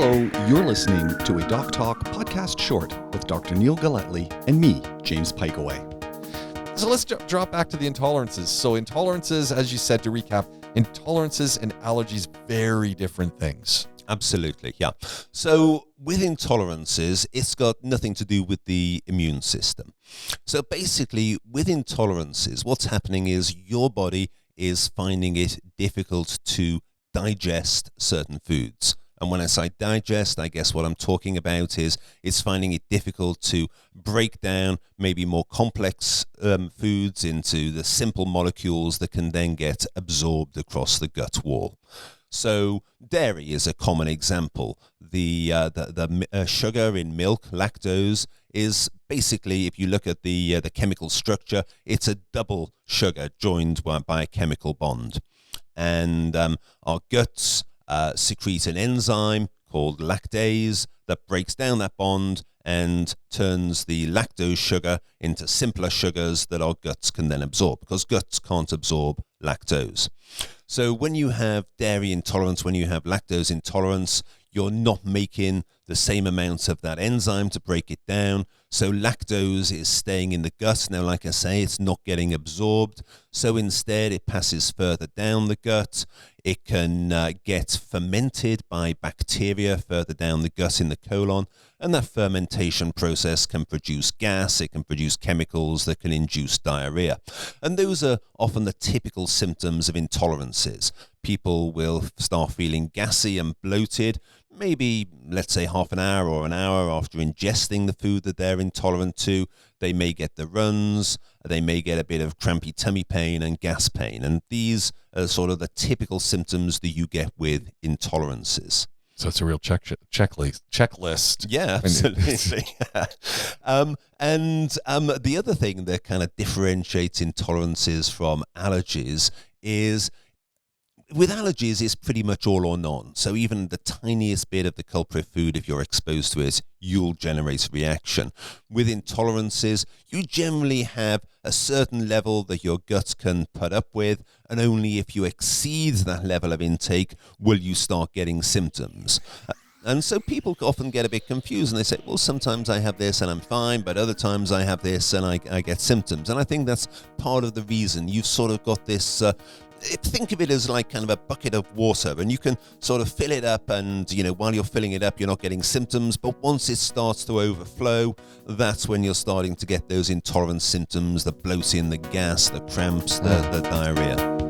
Hello, you're listening to a DocTalk podcast short with Dr. Neil Galletly and me, James Piecowye. So let's drop back to the intolerances. So intolerances, as you said, to recap, intolerances and allergies, very different things. Absolutely, yeah. So with intolerances, it's got nothing to do with the immune system. So basically, with intolerances, what's happening is your body is finding it difficult to digest certain foods. And when I say digest, I guess what I'm talking about is it's finding it difficult to break down maybe more complex foods into the simple molecules that can then get absorbed across the gut wall. So dairy is a common example. The sugar in milk, lactose, is basically, if you look at the chemical structure, it's a double sugar joined by a chemical bond. And our guts secrete an enzyme called lactase that breaks down that bond and turns the lactose sugar into simpler sugars that our guts can then absorb, because guts can't absorb lactose. So when you have dairy intolerance, when you have lactose intolerance, you're not making the same amount of that enzyme to break it down. So lactose is staying in the gut. Now, like I say, it's not getting absorbed. So instead, it passes further down the gut. It can get fermented by bacteria further down the gut in the colon. And that fermentation process can produce gas. It can produce chemicals that can induce diarrhea. And those are often the typical symptoms of intolerances. People will start feeling gassy and bloated, maybe, let's say, half an hour or an hour after ingesting the food that they're intolerant to. They may get the runs, they may get a bit of crampy tummy pain and gas pain. And these are sort of the typical symptoms that you get with intolerances. So it's a real checklist. Yeah, absolutely. And the other thing that kind of differentiates intolerances from allergies is, with allergies, it's pretty much all or none. So even the tiniest bit of the culprit food, if you're exposed to it, you'll generate a reaction. With intolerances, you generally have a certain level that your gut can put up with, and only if you exceed that level of intake will you start getting symptoms. And so people often get a bit confused, and they say, well, sometimes I have this and I'm fine, but other times I have this and I get symptoms. And I think that's part of the reason. You've sort of got this... think of it as like kind of a bucket of water, and you can sort of fill it up, and while you're filling it up you're not getting symptoms, but once it starts to overflow, that's when you're starting to get those intolerance symptoms, the bloating, the gas, the cramps, the diarrhea.